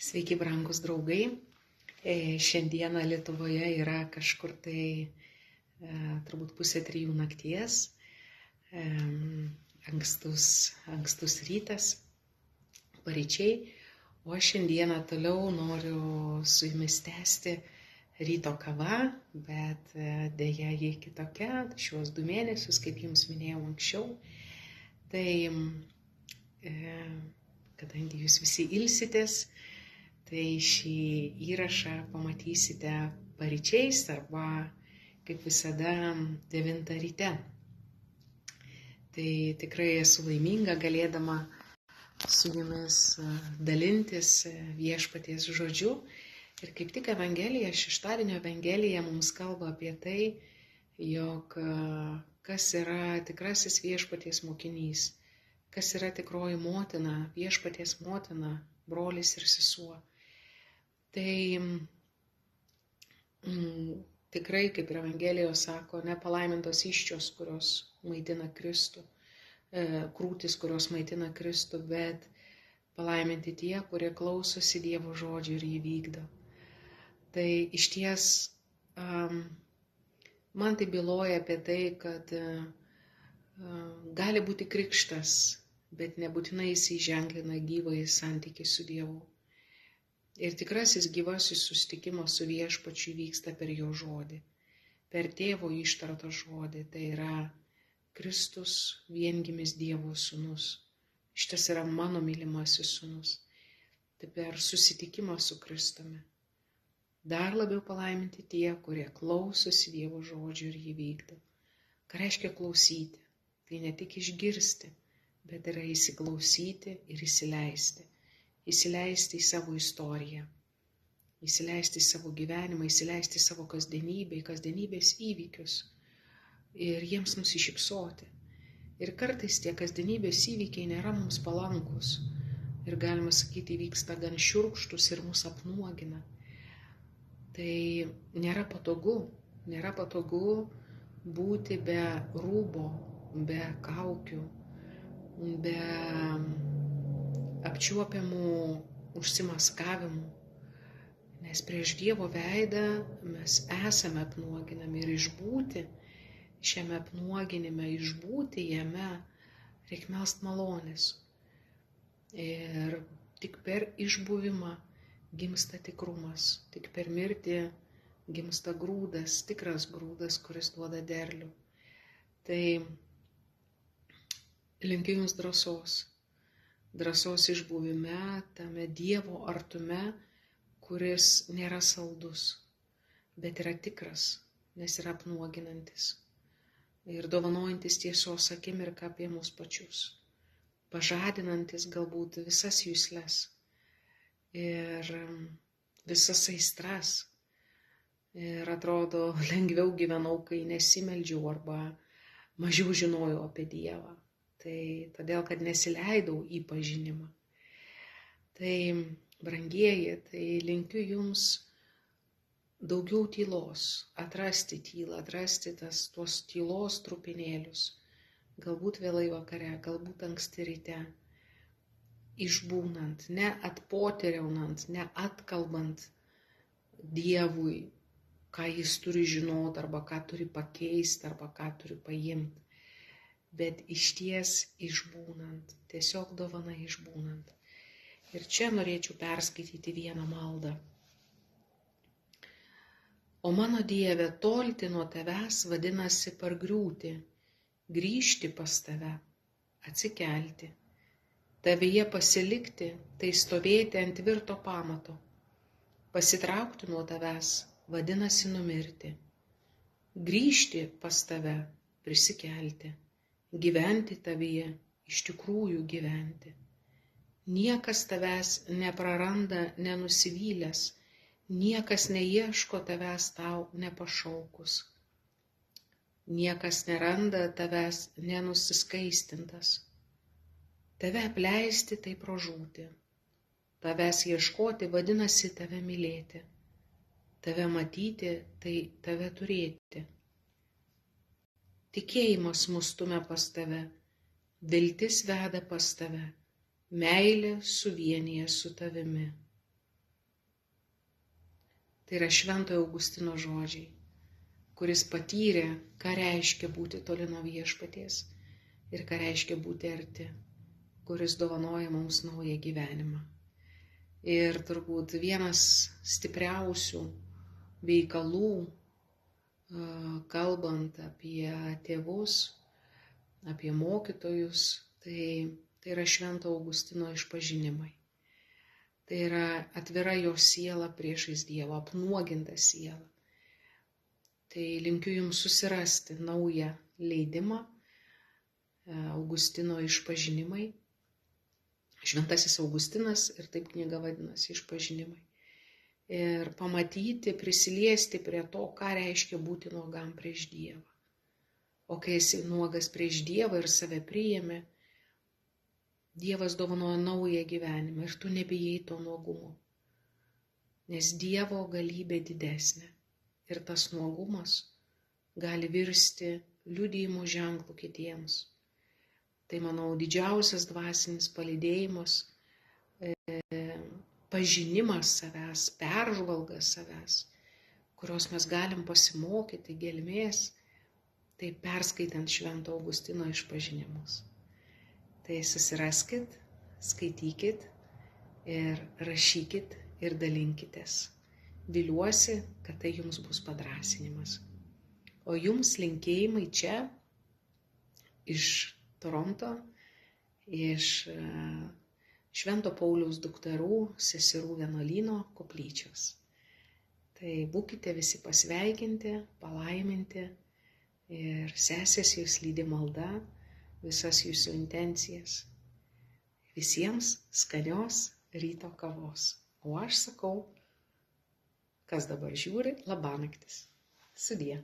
Sveiki, brangus draugai. Šiandieną Lietuvoje yra kažkur tai turbūt 2:30 nakties, ankstus rytas, paryčiai, o šiandieną toliau noriu su jumis tęsti ryto kava, bet dėja ji kitokia, šiuos 2 mėnesius, kaip jums minėjau anksčiau. Tai kadangi jūs visi ilsitės, tai šį įrašą pamatysite paryčiais arba, kaip visada, 9 ryte. Tai tikrai esu laiminga galėdama su jumis dalintis viešpaties žodžiu. Ir kaip tik Evangelija, šeštadienio Evangelija mums kalba apie tai, jog kas yra tikrasis viešpaties mokinys, kas yra tikroji motina, viešpaties motina, brolis ir sesuo. Tai tikrai, kaip ir Evangelijos sako, nepalaimintos įsčios, kurios maitina Kristų, krūtis, kurios maitina Kristų, bet palaiminti tie, kurie klausosi Dievo žodžio ir jį vykdo. Tai išties man tai byloja apie tai, kad gali būti krikštas, bet nebūtinai jis įženklina gyvąjį santykį su Dievu. Ir tikrasis gyvasis susitikimas su viešpačiu vyksta per jo žodį, per tėvo ištartą žodį, tai yra Kristus viengimis Dievo sūnus. Šitas yra mano mylimasis sūnus. Tai per susitikimą su Kristumi. Dar labiau palaiminti tie, kurie klausosi Dievo žodžio ir jį vykdo. Ką reiškia klausyti? Tai ne tik išgirsti, bet yra įsiklausyti ir įsileisti. Įsileisti į savo istoriją, įsileisti į savo gyvenimą, įsileisti į savo kasdienybės įvykius ir jiems nusišypsoti. Ir kartais tie kasdienybės įvykiai nėra mums palankus ir galima sakyti, vyksta gan šiurkštus ir mus apnuogina. Tai nėra patogu būti be rūbo, be kaukių, be apčiuopiamų užsimaskavimų, nes prieš Dievo veidą mes esame apnuoginami ir išbūti šiame apnuoginime, išbūti jame reikia melst malonės. Ir tik per išbuvimą gimsta tikrumas, tik per mirtį gimsta grūdas, tikras grūdas, kuris duoda derlių. Tai linkiu jums drąsos išbuvime, tame Dievo artume, kuris nėra saldus, bet yra tikras, nes yra apnuoginantis ir dovanojantis tiesos akimirką apie mus pačius, pažadinantis galbūt visas jusles ir visas aistras. Ir atrodo, lengviau gyvenau, kai nesimeldžiau arba mažiau žinojau apie Dievą. Tai todėl, kad nesileidau į pažinimą. Tai, brangieji, tai linkiu jums daugiau tylos, atrasti tylą, atrasti tuos tylos trupinėlius, galbūt vėlai vakare, galbūt anksti ryte, išbūnant, ne atpoteriaunant, ne atkalbant Dievui, ką jis turi žinoti, arba ką turi pakeisti, arba ką turi paimti. Bet išties išbūnant, tiesiog dovana išbūnant. Ir čia norėčiau perskaityti vieną maldą. O mano Dieve, tolti nuo tavęs vadinasi pargriūti, grįžti pas tave, atsikelti. Tavyje pasilikti, tai stovėti ant tvirto pamato. Pasitraukti nuo tavęs vadinasi numirti. Grįžti pas tave, prisikelti. Gyventi tavyje, iš tikrųjų gyventi. Niekas tavęs nepraranda nenusivylęs, niekas neieško tavęs tau nepašaukus. Niekas neranda tavęs nenusiskaistintas. Tave apleisti tai pražūti. Tavęs ieškoti vadinasi tave mylėti. Tave matyti tai tave turėti. Tikėjimas mus stumia pas tave, viltis veda pas tave, meilė suvienija su tavimi. Tai yra Šventojo Augustino žodžiai, kuris patyrė, ką reiškia būti toli nuo viešpaties ir ką reiškia būti arti, kuris dovanoja mums naują gyvenimą. Ir turbūt vienas stipriausių veikalų, kalbant apie tėvus, apie mokytojus, tai yra Švento Augustino išpažinimai. Tai yra atvira jo siela priešais Dievą, apnuoginta siela. Tai linkiu jums susirasti naują leidimą, Augustino išpažinimai. Šventasis Augustinas ir taip knyga vadinasi Išpažinimai. Ir pamatyti, prisiliesti prie to, ką reiškia būti nuogam prieš Dievą. O kai esi nuogas prieš Dievą ir save priėmė, Dievas dovanoja naują gyvenimą ir tu nebijai to nuogumo. Nes Dievo galybė didesnė ir tas nuogumas gali virsti liudijimo ženklu kitiems. Tai, manau, didžiausias dvasinis palydėjimas, pažinimas savęs, peržvalga savęs, kurios mes galim pasimokyti gelmės, tai perskaitant Švento Augustino išpažinimus. Tai susiraskit, skaitykit ir rašykit ir dalinkitės. Viliuosi, kad tai jums bus padrąsinimas. O jums linkėjimai čia iš Toronto, iš Švento Pauliaus dukterų seserų vienuolyno koplyčios. Tai būkite visi pasveikinti, palaiminti ir sesės jūs lydi malda, visas jūsų intencijas. Visiems skanios ryto kavos. O aš sakau, kas dabar žiūri, labanaktis. Sudie.